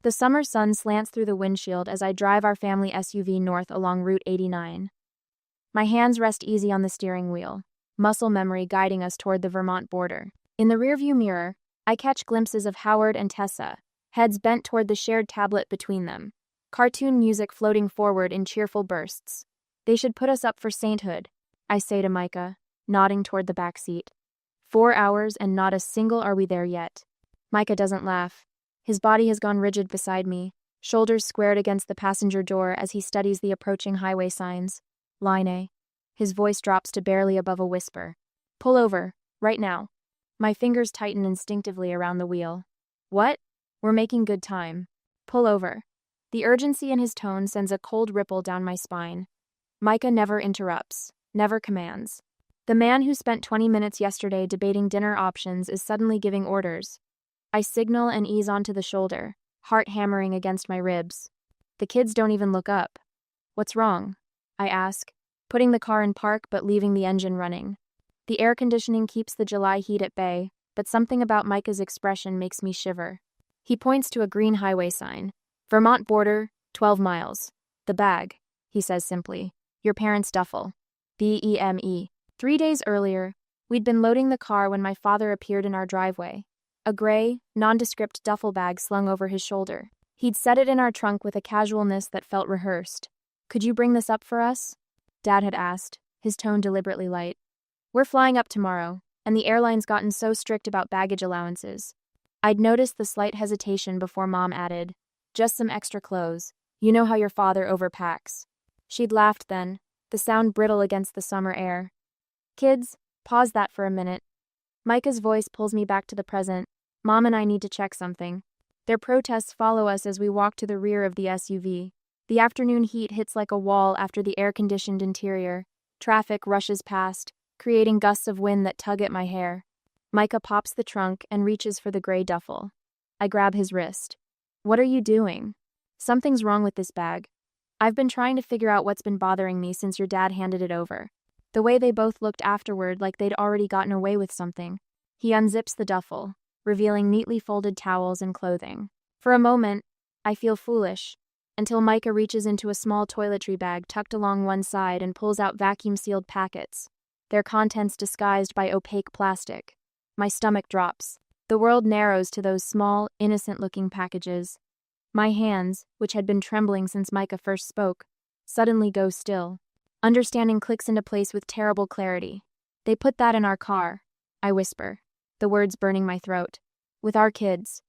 The summer sun slants through the windshield as I drive our family SUV north along Route 89. My hands rest easy on the steering wheel, muscle memory guiding us toward the Vermont border. In the rearview mirror, I catch glimpses of Howard and Tessa, heads bent toward the shared tablet between them. Cartoon music floating forward in cheerful bursts. They should put us up for sainthood, I say to Micah, nodding toward the back seat. 4 hours and not a single are we there yet. Micah doesn't laugh. His body has gone rigid beside me, shoulders squared against the passenger door as he studies the approaching highway signs. Line A. His voice drops to barely above a whisper. Pull over, right now. My fingers tighten instinctively around the wheel. What? We're making good time. Pull over. The urgency in his tone sends a cold ripple down my spine. Micah never interrupts, never commands. The man who spent 20 minutes yesterday debating dinner options is suddenly giving orders. I signal and ease onto the shoulder, heart hammering against my ribs. The kids don't even look up. What's wrong? I ask, putting the car in park but leaving the engine running. The air conditioning keeps the July heat at bay, but something about Micah's expression makes me shiver. He points to a green highway sign. Vermont border, 12 miles. The bag, he says simply. Your parents' duffel. BEME. 3 days earlier, we'd been loading the car when my father appeared in our driveway. A gray, nondescript duffel bag slung over his shoulder. He'd set it in our trunk with a casualness that felt rehearsed. Could you bring this up for us? Dad had asked, his tone deliberately light. We're flying up tomorrow, and the airline's gotten so strict about baggage allowances. I'd noticed the slight hesitation before Mom added, just some extra clothes. You know how your father overpacks. She'd laughed then, the sound brittle against the summer air. Kids, pause that for a minute. Micah's voice pulls me back to the present. Mom and I need to check something. Their protests follow us as we walk to the rear of the SUV. The afternoon heat hits like a wall after the air-conditioned interior. Traffic rushes past, creating gusts of wind that tug at my hair. Micah pops the trunk and reaches for the gray duffel. I grab his wrist. What are you doing? Something's wrong with this bag. I've been trying to figure out what's been bothering me since your dad handed it over. The way they both looked afterward like they'd already gotten away with something. He unzips the duffel, revealing neatly folded towels and clothing. For a moment, I feel foolish, until Micah reaches into a small toiletry bag tucked along one side and pulls out vacuum-sealed packets, their contents disguised by opaque plastic. My stomach drops. The world narrows to those small, innocent-looking packages. My hands, which had been trembling since Micah first spoke, suddenly go still. Understanding clicks into place with terrible clarity. They put that in our car, I whisper, the words burning my throat. With our kids.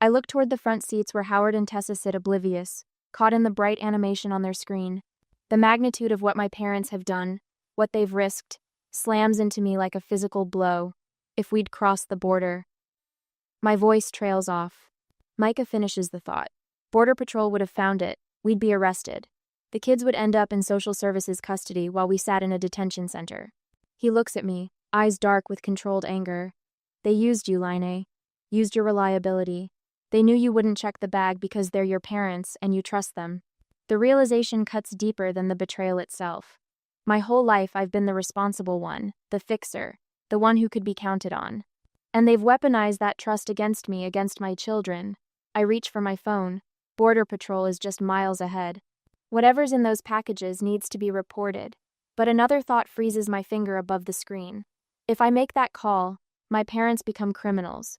I look toward the front seats where Howard and Tessa sit oblivious, caught in the bright animation on their screen. The magnitude of what my parents have done, what they've risked, slams into me like a physical blow. If we'd crossed the border. My voice trails off. Micah finishes the thought. Border Patrol would have found it. We'd be arrested. The kids would end up in social services custody while we sat in a detention center. He looks at me, eyes dark with controlled anger. They used you, Line. Used your reliability. They knew you wouldn't check the bag because they're your parents and you trust them. The realization cuts deeper than the betrayal itself. My whole life I've been the responsible one, the fixer, the one who could be counted on. And they've weaponized that trust against me, against my children. I reach for my phone. Border Patrol is just miles ahead. Whatever's in those packages needs to be reported. But another thought freezes my finger above the screen. If I make that call, my parents become criminals.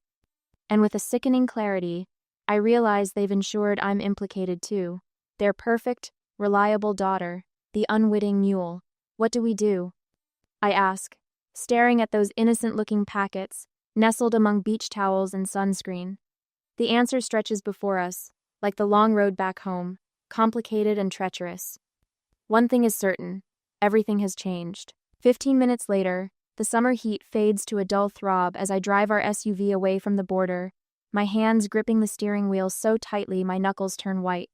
And with a sickening clarity, I realize they've ensured I'm implicated too. Their perfect, reliable daughter, the unwitting mule. What do we do? I ask, staring at those innocent-looking packets, nestled among beach towels and sunscreen. The answer stretches before us, like the long road back home, complicated and treacherous. One thing is certain, everything has changed. 15 minutes later, the summer heat fades to a dull throb as I drive our SUV away from the border, my hands gripping the steering wheel so tightly my knuckles turn white.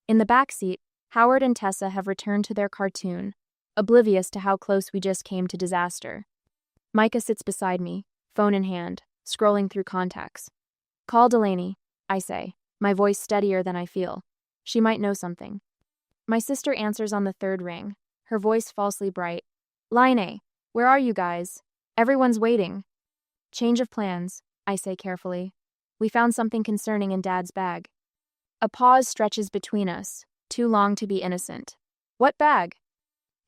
In the back seat, Howard and Tessa have returned to their cartoon, oblivious to how close we just came to disaster. Micah sits beside me, phone in hand, scrolling through contacts. Call Delaney, I say, my voice steadier than I feel. She might know something. My sister answers on the third ring, her voice falsely bright. Line, where are you guys? Everyone's waiting. Change of plans, I say carefully. We found something concerning in Dad's bag. A pause stretches between us, too long to be innocent. What bag?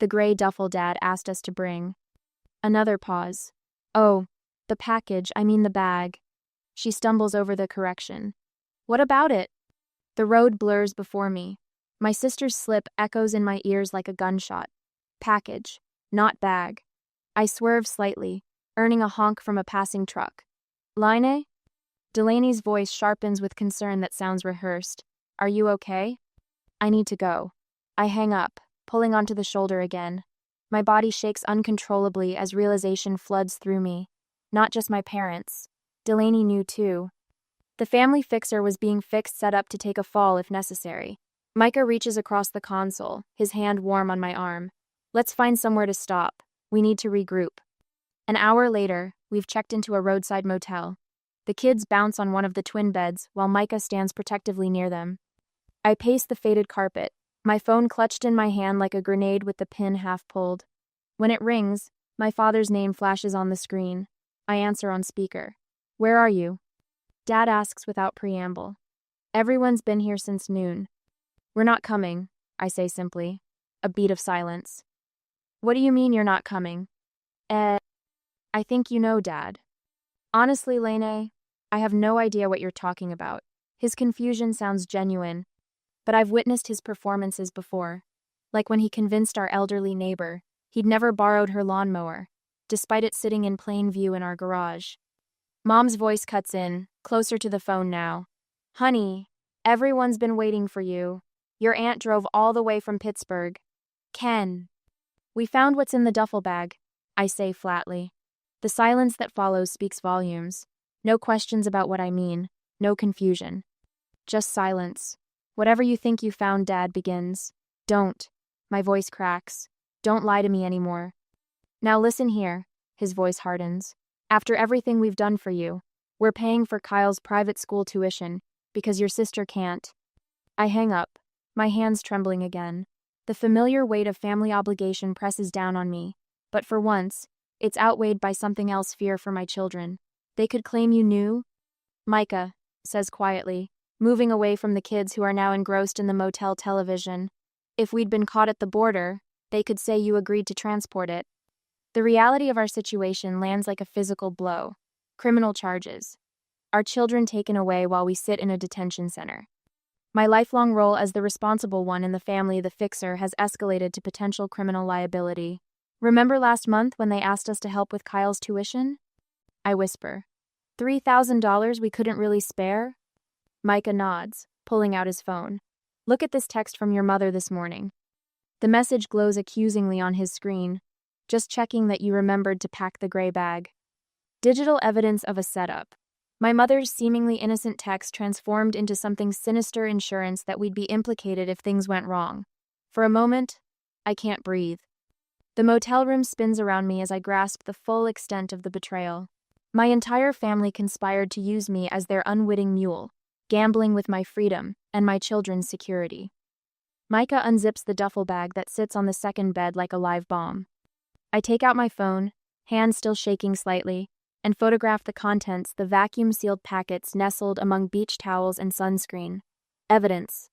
The gray duffel Dad asked us to bring. Another pause. Oh, the package, I mean the bag. She stumbles over the correction. What about it? The road blurs before me. My sister's slip echoes in my ears like a gunshot. Package, not bag. I swerve slightly, earning a honk from a passing truck. Line? Delaney's voice sharpens with concern that sounds rehearsed. Are you okay? I need to go. I hang up, pulling onto the shoulder again. My body shakes uncontrollably as realization floods through me. Not just my parents. Delaney knew too. The family fixer was being fixed set up to take a fall if necessary. Micah reaches across the console, his hand warm on my arm. Let's find somewhere to stop. We need to regroup. An hour later, we've checked into a roadside motel. The kids bounce on one of the twin beds while Micah stands protectively near them. I pace the faded carpet, my phone clutched in my hand like a grenade with the pin half pulled. When it rings, my father's name flashes on the screen. I answer on speaker. Where are you? Dad asks without preamble. Everyone's been here since noon. We're not coming, I say simply. A beat of silence. What do you mean you're not coming? I think you know, Dad. Honestly, Lene, I have no idea what you're talking about. His confusion sounds genuine, but I've witnessed his performances before. Like when he convinced our elderly neighbor he'd never borrowed her lawnmower, despite it sitting in plain view in our garage. Mom's voice cuts in, closer to the phone now. Honey, everyone's been waiting for you. Your aunt drove all the way from Pittsburgh. Ken. We found what's in the duffel bag, I say flatly. The silence that follows speaks volumes. No questions about what I mean, no confusion. Just silence. Whatever you think you found, Dad begins. Don't. My voice cracks. Don't lie to me anymore. Now listen here, his voice hardens. After everything we've done for you, we're paying for Kyle's private school tuition because your sister can't. I hang up, my hands trembling again. The familiar weight of family obligation presses down on me, but for once, it's outweighed by something else: fear for my children. They could claim you knew? Micah says quietly, moving away from the kids who are now engrossed in the motel television. If we'd been caught at the border, they could say you agreed to transport it. The reality of our situation lands like a physical blow. Criminal charges. Our children taken away while we sit in a detention center. My lifelong role as the responsible one in the family the fixer has escalated to potential criminal liability. Remember last month when they asked us to help with Kyle's tuition? I whisper. $3,000 we couldn't really spare? Micah nods, pulling out his phone. Look at this text from your mother this morning. The message glows accusingly on his screen. Just checking that you remembered to pack the gray bag. Digital evidence of a setup. My mother's seemingly innocent text transformed into something sinister: insurance that we'd be implicated if things went wrong. For a moment, I can't breathe. The motel room spins around me as I grasp the full extent of the betrayal. My entire family conspired to use me as their unwitting mule, gambling with my freedom and my children's security. Micah unzips the duffel bag that sits on the second bed like a live bomb. I take out my phone, hand still shaking slightly, and photograph the contents: the vacuum-sealed packets nestled among beach towels and sunscreen. Evidence.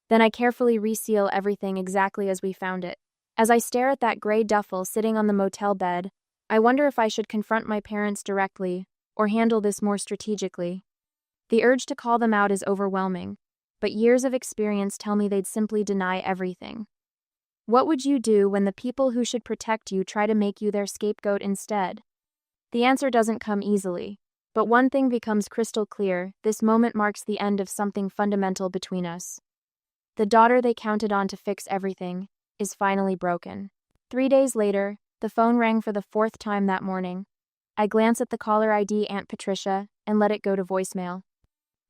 Then I carefully reseal everything exactly as we found it. As I stare at that gray duffel sitting on the motel bed, I wonder if I should confront my parents directly or handle this more strategically. The urge to call them out is overwhelming, but years of experience tell me they'd simply deny everything. What would you do when the people who should protect you try to make you their scapegoat instead? The answer doesn't come easily, but one thing becomes crystal clear: this moment marks the end of something fundamental between us. The daughter they counted on to fix everything is finally broken. 3 days later, the phone rang for the 4th time that morning. I glance at the caller ID, Aunt Patricia, and let it go to voicemail.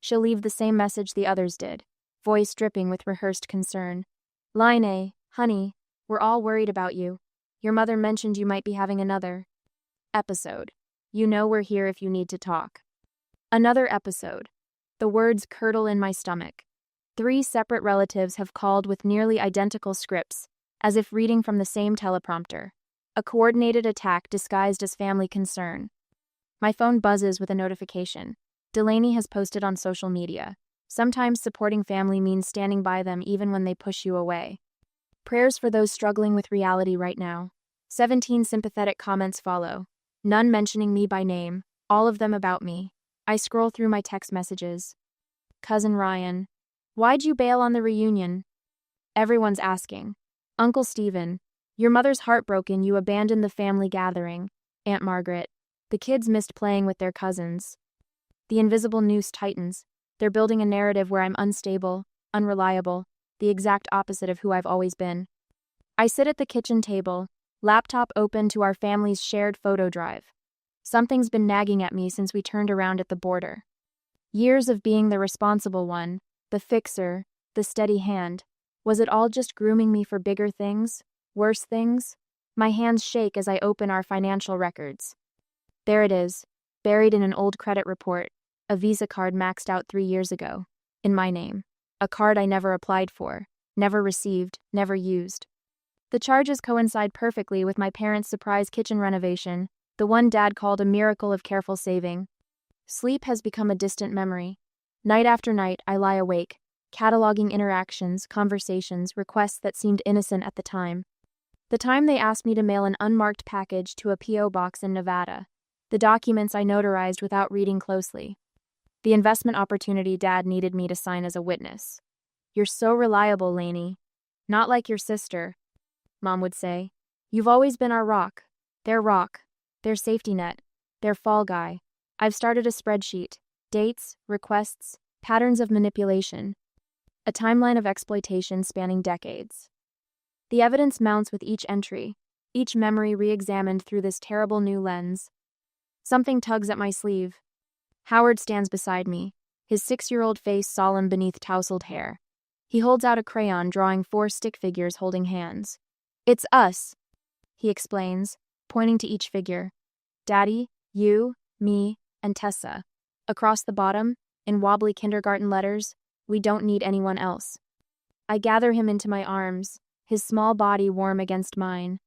She'll leave the same message the others did, voice dripping with rehearsed concern. Line A, honey, we're all worried about you. Your mother mentioned you might be having another episode. You know we're here if you need to talk. Another episode. The words curdle in my stomach. 3 separate relatives have called with nearly identical scripts, as if reading from the same teleprompter. A coordinated attack disguised as family concern. My phone buzzes with a notification. Delaney has posted on social media. Sometimes supporting family means standing by them even when they push you away. Prayers for those struggling with reality right now. 17 sympathetic comments follow. None mentioning me by name, all of them about me. I scroll through my text messages. Cousin Ryan. Why'd you bail on the reunion? Everyone's asking. Uncle Stephen. Your mother's heartbroken you abandoned the family gathering. Aunt Margaret. The kids missed playing with their cousins. The invisible noose tightens. They're building a narrative where I'm unstable, unreliable, the exact opposite of who I've always been. I sit at the kitchen table, laptop open to our family's shared photo drive. Something's been nagging at me since we turned around at the border. Years of being the responsible one, the fixer, the steady hand. Was it all just grooming me for bigger things, worse things? My hands shake as I open our financial records. There it is, buried in an old credit report, a Visa card maxed out 3 years ago, in my name. A card I never applied for, never received, never used. The charges coincide perfectly with my parents' surprise kitchen renovation, the one Dad called a miracle of careful saving. Sleep has become a distant memory. Night after night, I lie awake, cataloging interactions, conversations, requests that seemed innocent at the time. The time they asked me to mail an unmarked package to a P.O. box in Nevada. The documents I notarized without reading closely. The investment opportunity Dad needed me to sign as a witness. You're so reliable, Lainey. Not like your sister, Mom would say. You've always been our rock, their safety net, their fall guy. I've started a spreadsheet, dates, requests, patterns of manipulation, a timeline of exploitation spanning decades. The evidence mounts with each entry, each memory re-examined through this terrible new lens. Something tugs at my sleeve. Howard stands beside me, his 6-year-old face solemn beneath tousled hair. He holds out a crayon drawing 4 stick figures holding hands. It's us, he explains, pointing to each figure. Daddy, you, me, and Tessa. Across the bottom, in wobbly kindergarten letters, we don't need anyone else. I gather him into my arms, his small body warm against mine.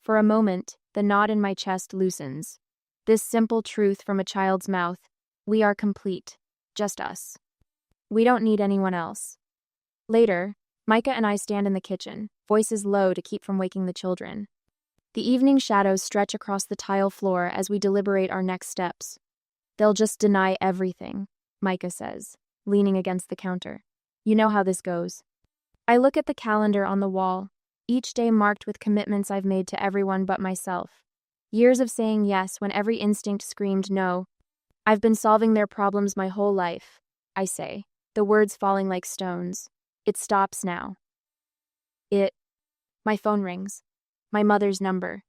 For a moment, the knot in my chest loosens. This simple truth from a child's mouth. We are complete. Just us. We don't need anyone else. Later, Micah and I stand in the kitchen, voices low to keep from waking the children. The evening shadows stretch across the tile floor as we deliberate our next steps. They'll just deny everything, Micah says, leaning against the counter. You know how this goes. I look at the calendar on the wall, each day marked with commitments I've made to everyone but myself. Years of saying yes when every instinct screamed no. I've been solving their problems my whole life, I say, the words falling like stones. It stops now. My phone rings. My mother's number.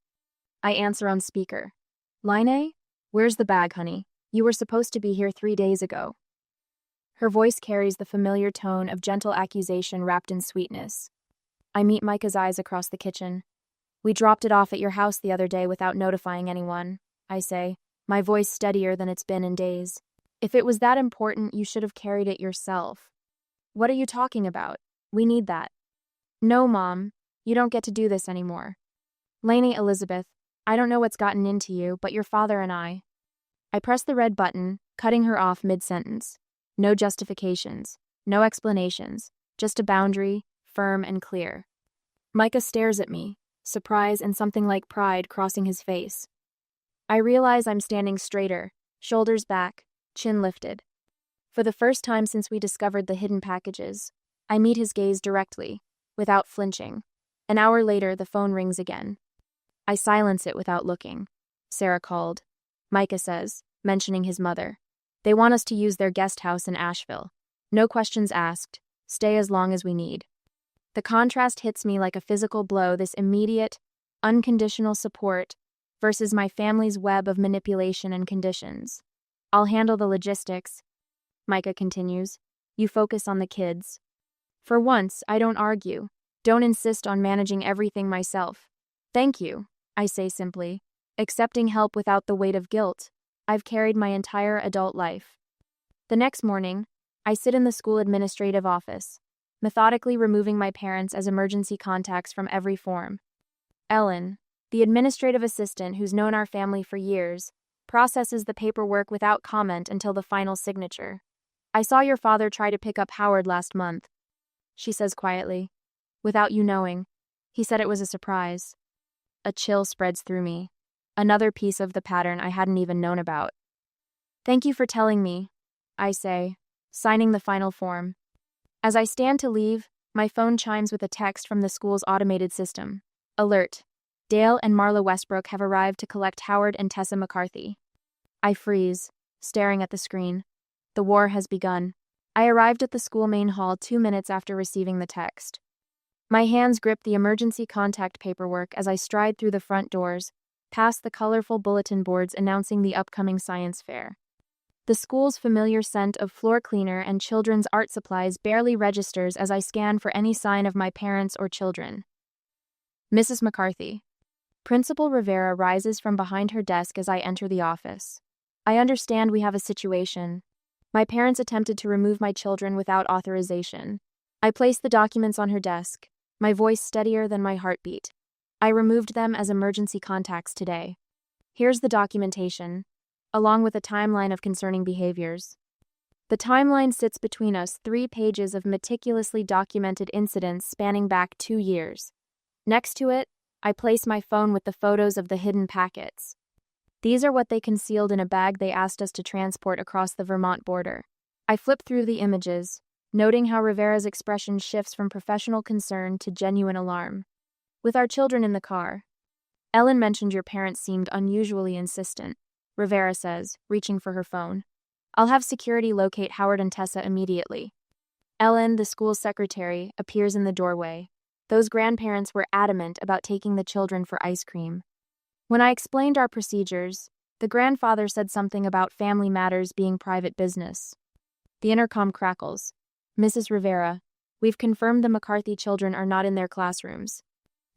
I answer on speaker. Line? Where's the bag, honey? You were supposed to be here 3 days ago. Her voice carries the familiar tone of gentle accusation wrapped in sweetness. I meet Micah's eyes across the kitchen. We dropped it off at your house the other day without notifying anyone, I say, my voice steadier than it's been in days. If it was that important, you should have carried it yourself. What are you talking about? We need that. No, Mom. You don't get to do this anymore. Lainey Elizabeth, I don't know what's gotten into you, but your father and I press the red button, cutting her off mid-sentence. No justifications, no explanations, just a boundary, firm and clear. Micah stares at me, surprise and something like pride crossing his face. I realize I'm standing straighter, shoulders back, chin lifted. For the first time since we discovered the hidden packages, I meet his gaze directly, without flinching. An hour later, the phone rings again. I silence it without looking. Sarah called. Micah says, mentioning his mother. They want us to use their guest house in Asheville. No questions asked. Stay as long as we need. The contrast hits me like a physical blow, this immediate, unconditional support versus my family's web of manipulation and conditions. I'll handle the logistics, Micah continues. You focus on the kids. For once, I don't argue. Don't insist on managing everything myself. Thank you, I say simply, accepting help without the weight of guilt. I've carried my entire adult life. The next morning, I sit in the school administrative office, methodically removing my parents as emergency contacts from every form. Ellen, the administrative assistant who's known our family for years, processes the paperwork without comment until the final signature. I saw your father try to pick up Howard last month, she says quietly. Without you knowing. He said it was a surprise. A chill spreads through me. Another piece of the pattern I hadn't even known about. Thank you for telling me, I say, signing the final form. As I stand to leave, my phone chimes with a text from the school's automated system. Alert. Dale and Marla Westbrook have arrived to collect Howard and Tessa McCarthy. I freeze, staring at the screen. The war has begun. I arrived at the school main hall 2 minutes after receiving the text. My hands grip the emergency contact paperwork as I stride through the front doors, past the colorful bulletin boards announcing the upcoming science fair. The school's familiar scent of floor cleaner and children's art supplies barely registers as I scan for any sign of my parents or children. Mrs. McCarthy. Principal Rivera rises from behind her desk as I enter the office. I understand we have a situation. My parents attempted to remove my children without authorization. I place the documents on her desk, my voice steadier than my heartbeat. I removed them as emergency contacts today. Here's the documentation, along with a timeline of concerning behaviors. The timeline sits between us 3 pages of meticulously documented incidents spanning back 2 years. Next to it, I place my phone with the photos of the hidden packets. These are what they concealed in a bag they asked us to transport across the Vermont border. I flip through the images, noting how Rivera's expression shifts from professional concern to genuine alarm. With our children in the car. Ellen mentioned your parents seemed unusually insistent, Rivera says, reaching for her phone. I'll have security locate Howard and Tessa immediately. Ellen, the school secretary, appears in the doorway. Those grandparents were adamant about taking the children for ice cream. When I explained our procedures, the grandfather said something about family matters being private business. The intercom crackles. Mrs. Rivera, we've confirmed the McCarthy children are not in their classrooms.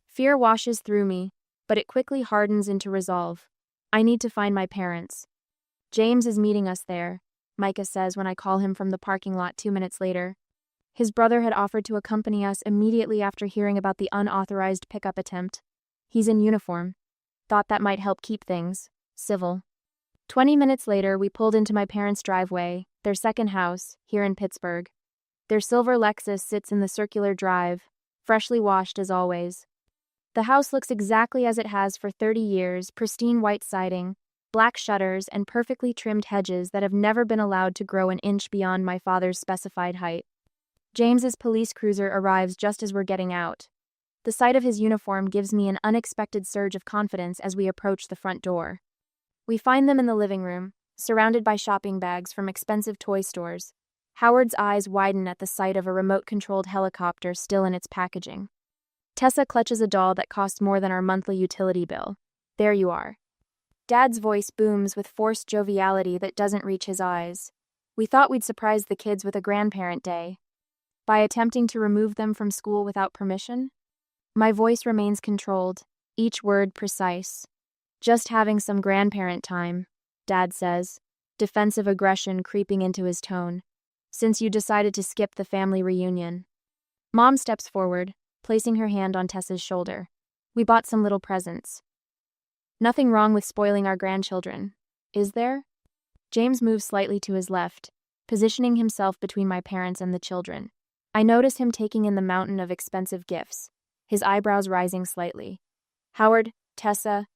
Fear washes through me, but it quickly hardens into resolve. I need to find my parents. James is meeting us there, Micah says when I call him from the parking lot 2 minutes later. His brother had offered to accompany us immediately after hearing about the unauthorized pickup attempt. He's in uniform. Thought that might help keep things civil. 20 minutes later, we pulled into my parents' driveway, their second house, here in Pittsburgh. Their silver Lexus sits in the circular drive, freshly washed as always. The house looks exactly as it has for 30 years, pristine white siding, black shutters, and perfectly trimmed hedges that have never been allowed to grow an inch beyond my father's specified height. James's police cruiser arrives just as we're getting out. The sight of his uniform gives me an unexpected surge of confidence as we approach the front door. We find them in the living room, surrounded by shopping bags from expensive toy stores. Howard's eyes widen at the sight of a remote-controlled helicopter still in its packaging. Tessa clutches a doll that costs more than our monthly utility bill. There you are. Dad's voice booms with forced joviality that doesn't reach his eyes. We thought we'd surprise the kids with a grandparent day. By attempting to remove them from school without permission? My voice remains controlled, each word precise. Just having some grandparent time, Dad says, defensive aggression creeping into his tone. Since you decided to skip the family reunion. Mom steps forward, placing her hand on Tessa's shoulder. We bought some little presents. Nothing wrong with spoiling our grandchildren, is there? James moves slightly to his left, positioning himself between my parents and the children. I notice him taking in the mountain of expensive gifts, his eyebrows rising slightly. Howard, Tessa,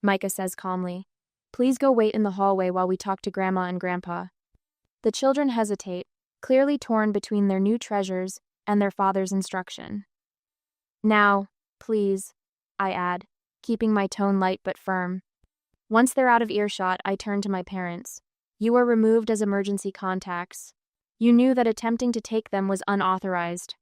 Micah says calmly, please go wait in the hallway while we talk to Grandma and Grandpa. The children hesitate, clearly torn between their new treasures and their father's instruction. Now, please, I add, keeping my tone light but firm. Once they're out of earshot, I turn to my parents. You were removed as emergency contacts. You knew that attempting to take them was unauthorized.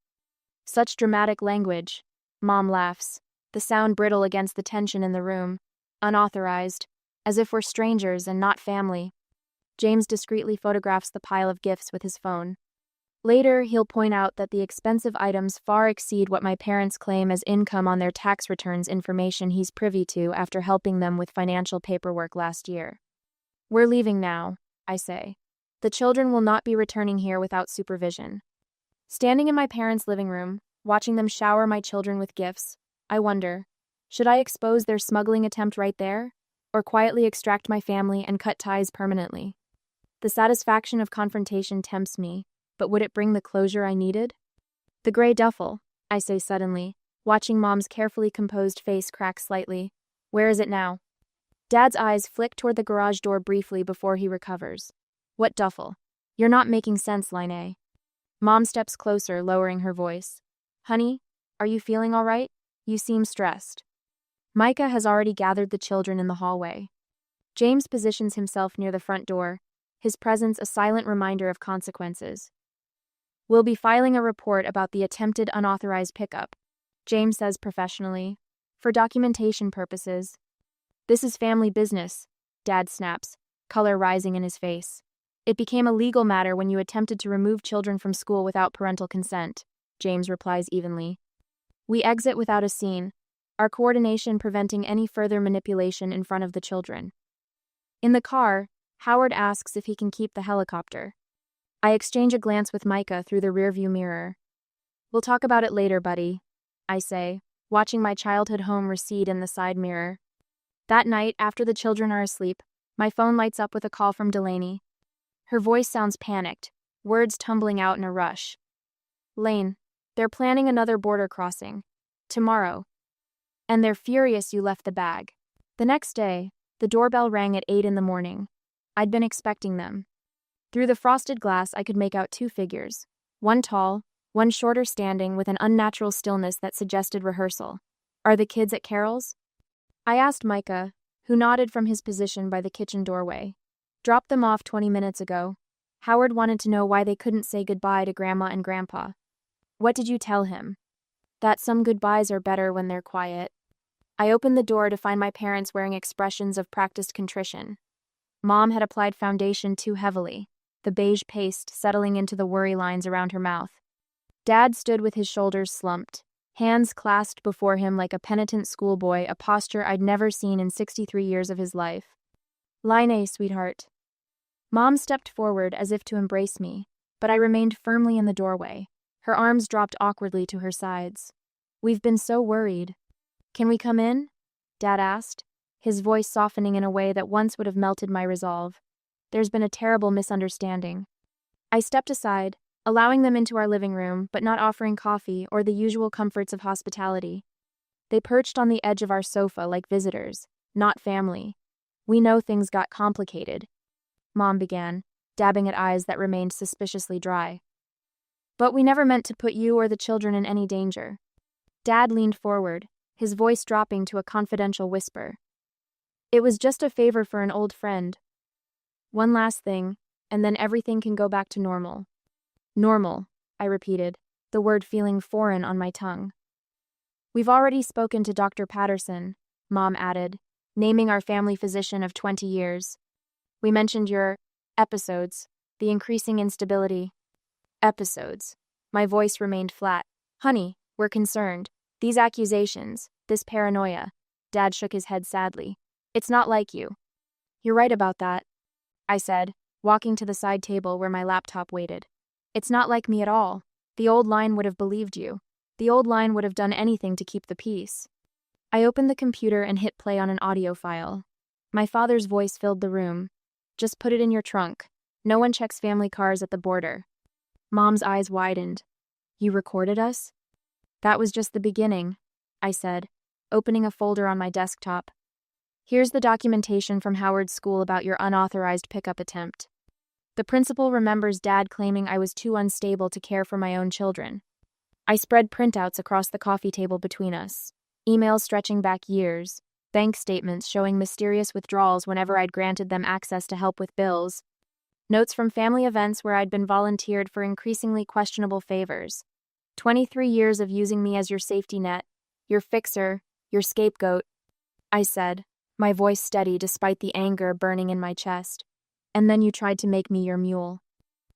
Such dramatic language. Mom laughs, the sound brittle against the tension in the room. Unauthorized, as if we're strangers and not family. James discreetly photographs the pile of gifts with his phone. Later, he'll point out that the expensive items far exceed what my parents claim as income on their tax returns, information he's privy to after helping them with financial paperwork last year. We're leaving now, I say. The children will not be returning here without supervision. Standing in my parents' living room, watching them shower my children with gifts, I wonder, should I expose their smuggling attempt right there, or quietly extract my family and cut ties permanently? The satisfaction of confrontation tempts me, but would it bring the closure I needed? The gray duffel, I say suddenly, watching Mom's carefully composed face crack slightly. Where is it now? Dad's eyes flick toward the garage door briefly before he recovers. What duffel? You're not making sense, Line. Mom steps closer, lowering her voice. Honey, are you feeling all right? You seem stressed. Micah has already gathered the children in the hallway. James positions himself near the front door, his presence a silent reminder of consequences. We'll be filing a report about the attempted unauthorized pickup, James says professionally, for documentation purposes. This is family business, Dad snaps, color rising in his face. It became a legal matter when you attempted to remove children from school without parental consent, James replies evenly. We exit without a scene, our coordination preventing any further manipulation in front of the children. In the car, Howard asks if he can keep the helicopter. I exchange a glance with Micah through the rearview mirror. We'll talk about it later, buddy, I say, watching my childhood home recede in the side mirror. That night, after the children are asleep, my phone lights up with a call from Delaney. Her voice sounds panicked, words tumbling out in a rush. Lane, they're planning another border crossing. Tomorrow. And they're furious you left the bag. The next day, the doorbell rang at 8 in the morning. I'd been expecting them. Through the frosted glass, I could make out two figures. One tall, one shorter standing with an unnatural stillness that suggested rehearsal. Are the kids at Carol's? I asked Micah, who nodded from his position by the kitchen doorway. Dropped them off 20 minutes ago. Howard wanted to know why they couldn't say goodbye to Grandma and Grandpa. What did you tell him? That some goodbyes are better when they're quiet. I opened the door to find my parents wearing expressions of practiced contrition. Mom had applied foundation too heavily, the beige paste settling into the worry lines around her mouth. Dad stood with his shoulders slumped, hands clasped before him like a penitent schoolboy, a posture I'd never seen in 63 years of his life. Line, sweetheart. Mom stepped forward as if to embrace me, but I remained firmly in the doorway. Her arms dropped awkwardly to her sides. We've been so worried. Can we come in? Dad asked, his voice softening in a way that once would have melted my resolve. There's been a terrible misunderstanding. I stepped aside, allowing them into our living room, but not offering coffee or the usual comforts of hospitality. They perched on the edge of our sofa like visitors, not family. We know things got complicated, Mom began, dabbing at eyes that remained suspiciously dry. But we never meant to put you or the children in any danger. Dad leaned forward, his voice dropping to a confidential whisper. It was just a favor for an old friend. One last thing, and then everything can go back to normal. Normal, I repeated, the word feeling foreign on my tongue. We've already spoken to Dr. Patterson, Mom added, naming our family physician of 20 years. We mentioned your episodes, the increasing instability. Episodes. My voice remained flat. Honey, we're concerned. These accusations, this paranoia. Dad shook his head sadly. It's not like you. You're right about that, I said, walking to the side table where my laptop waited. It's not like me at all. The old line would have believed you. The old line would have done anything to keep the peace. I opened the computer and hit play on an audio file. My father's voice filled the room. Just put it in your trunk. No one checks family cars at the border. Mom's eyes widened. You recorded us? That was just the beginning, I said, opening a folder on my desktop. Here's the documentation from Howard's school about your unauthorized pickup attempt. The principal remembers Dad claiming I was too unstable to care for my own children. I spread printouts across the coffee table between us, emails stretching back years, bank statements showing mysterious withdrawals whenever I'd granted them access to help with bills, notes from family events where I'd been volunteered for increasingly questionable favors. 23 years of using me as your safety net, your fixer, your scapegoat, I said, my voice steady despite the anger burning in my chest. And then you tried to make me your mule.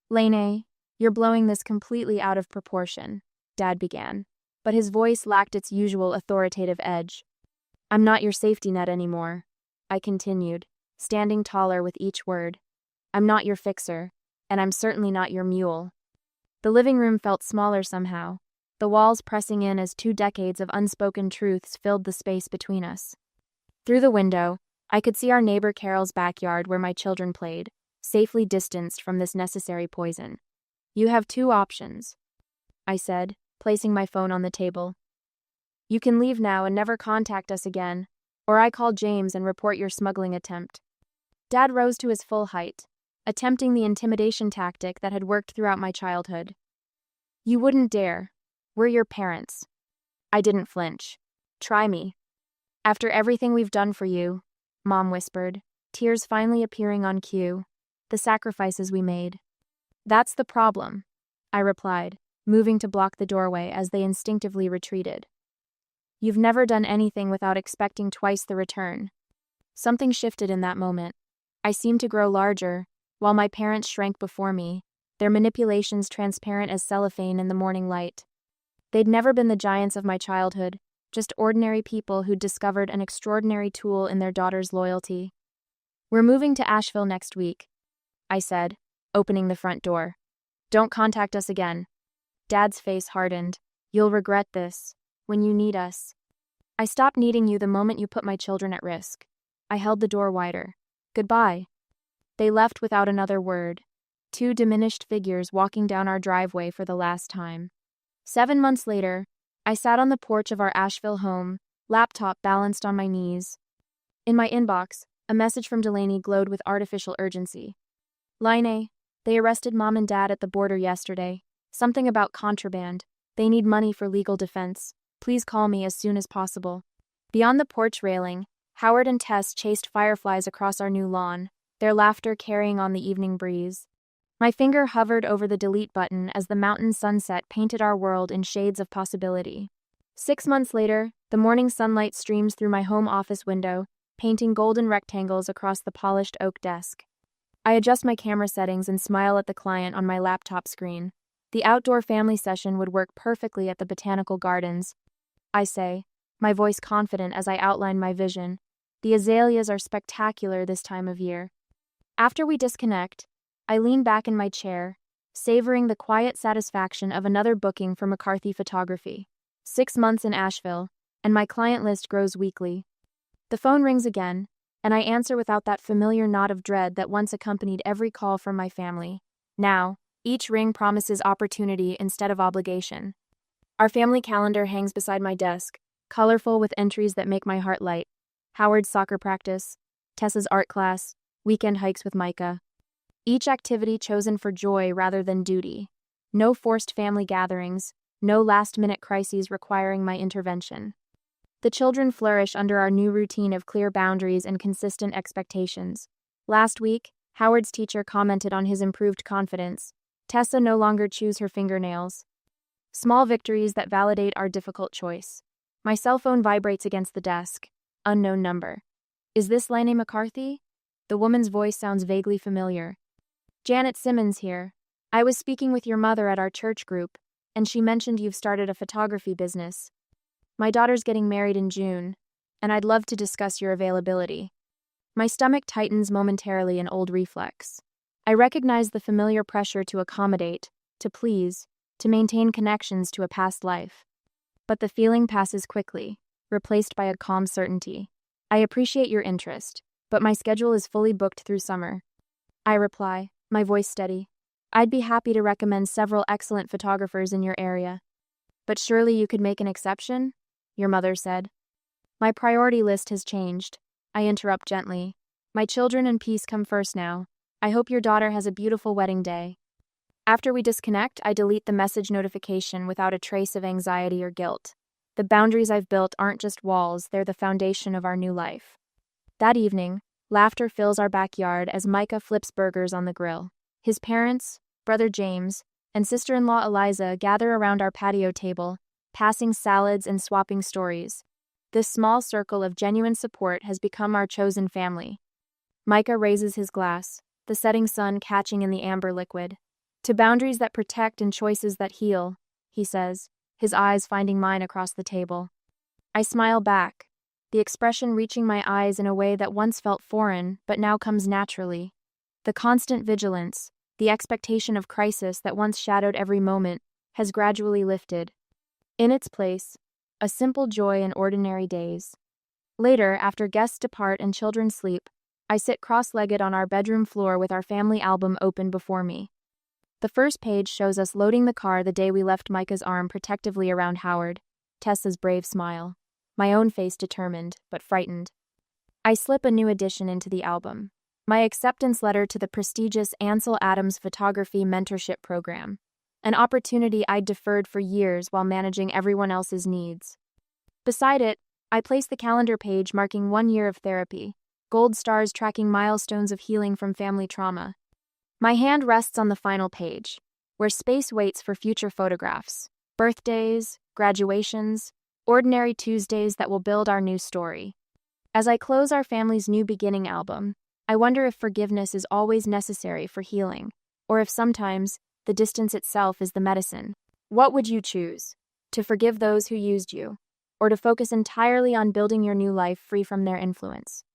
Lane, you're blowing this completely out of proportion, Dad began, but his voice lacked its usual authoritative edge. I'm not your safety net anymore, I continued, standing taller with each word. I'm not your fixer, and I'm certainly not your mule. The living room felt smaller somehow, the walls pressing in as 2 decades of unspoken truths filled the space between us. Through the window, I could see our neighbor Carol's backyard where my children played. safely distanced from this necessary poison. You have two options, I said, placing my phone on the table. You can leave now and never contact us again, or I call James and report your smuggling attempt. Dad rose to his full height, attempting the intimidation tactic that had worked throughout my childhood. You wouldn't dare. We're your parents. I didn't flinch. Try me. After everything we've done for you, Mom whispered, tears finally appearing on cue. The sacrifices we made. That's the problem, I replied, moving to block the doorway as they instinctively retreated. You've never done anything without expecting twice the return. Something shifted in that moment. I seemed to grow larger, while my parents shrank before me, their manipulations transparent as cellophane in the morning light. They'd never been the giants of my childhood, just ordinary people who'd discovered an extraordinary tool in their daughter's loyalty. We're moving to Asheville next week, I said, opening the front door. Don't contact us again. Dad's face hardened. You'll regret this. When you need us. I stopped needing you the moment you put my children at risk. I held the door wider. Goodbye. They left without another word. Two diminished figures walking down our driveway for the last time. 7 months later, I sat on the porch of our Asheville home, laptop balanced on my knees. In my inbox, a message from Delaney glowed with artificial urgency. Line, they arrested Mom and Dad at the border yesterday. Something about contraband. They need money for legal defense. Please call me as soon as possible. Beyond the porch railing, Howard and Tess chased fireflies across our new lawn, their laughter carrying on the evening breeze. My finger hovered over the delete button as the mountain sunset painted our world in shades of possibility. 6 months later, the morning sunlight streams through my home office window, painting golden rectangles across the polished oak desk. I adjust my camera settings and smile at the client on my laptop screen. The outdoor family session would work perfectly at the botanical gardens, I say, my voice confident as I outline my vision. The azaleas are spectacular this time of year. After we disconnect, I lean back in my chair, savoring the quiet satisfaction of another booking for McCarthy Photography. 6 months in Asheville, and my client list grows weekly. The phone rings again, and I answer without that familiar nod of dread that once accompanied every call from my family. Now, each ring promises opportunity instead of obligation. Our family calendar hangs beside my desk, colorful with entries that make my heart light. Howard's soccer practice, Tessa's art class, weekend hikes with Micah. Each activity chosen for joy rather than duty. No forced family gatherings, no last-minute crises requiring my intervention. The children flourish under our new routine of clear boundaries and consistent expectations. Last week, Howard's teacher commented on his improved confidence. Tessa no longer chews her fingernails. Small victories that validate our difficult choice. My cell phone vibrates against the desk. Unknown number. Is this Lane McCarthy? The woman's voice sounds vaguely familiar. Janet Simmons here. I was speaking with your mother at our church group, and she mentioned you've started a photography business. My daughter's getting married in June, and I'd love to discuss your availability. My stomach tightens momentarily in old reflex. I recognize the familiar pressure to accommodate, to please, to maintain connections to a past life. But the feeling passes quickly, replaced by a calm certainty. I appreciate your interest, but my schedule is fully booked through summer. I reply, my voice steady. I'd be happy to recommend several excellent photographers in your area. But surely you could make an exception? Your mother said. My priority list has changed. I interrupt gently. My children and peace come first now. I hope your daughter has a beautiful wedding day. After we disconnect, I delete the message notification without a trace of anxiety or guilt. The boundaries I've built aren't just walls, they're the foundation of our new life. That evening, laughter fills our backyard as Micah flips burgers on the grill. His parents, brother James, and sister-in-law Eliza gather around our patio table, passing salads and swapping stories. This small circle of genuine support has become our chosen family. Micah raises his glass, the setting sun catching in the amber liquid. To boundaries that protect and choices that heal, he says, his eyes finding mine across the table. I smile back, the expression reaching my eyes in a way that once felt foreign but now comes naturally. The constant vigilance, the expectation of crisis that once shadowed every moment, has gradually lifted. In its place, a simple joy in ordinary days. Later, after guests depart and children sleep, I sit cross-legged on our bedroom floor with our family album open before me. The first page shows us loading the car the day we left Micah's arm protectively around Howard, Tessa's brave smile, my own face determined, but frightened. I slip a new addition into the album, my acceptance letter to the prestigious Ansel Adams Photography Mentorship Program, an opportunity I'd deferred for years while managing everyone else's needs. Beside it, I place the calendar page marking 1 year of therapy, gold stars tracking milestones of healing from family trauma. My hand rests on the final page, where space waits for future photographs, birthdays, graduations, ordinary Tuesdays that will build our new story. As I close our family's new beginning album, I wonder if forgiveness is always necessary for healing, or if sometimes the distance itself is the medicine. What would you choose? To forgive those who used you, or to focus entirely on building your new life free from their influence?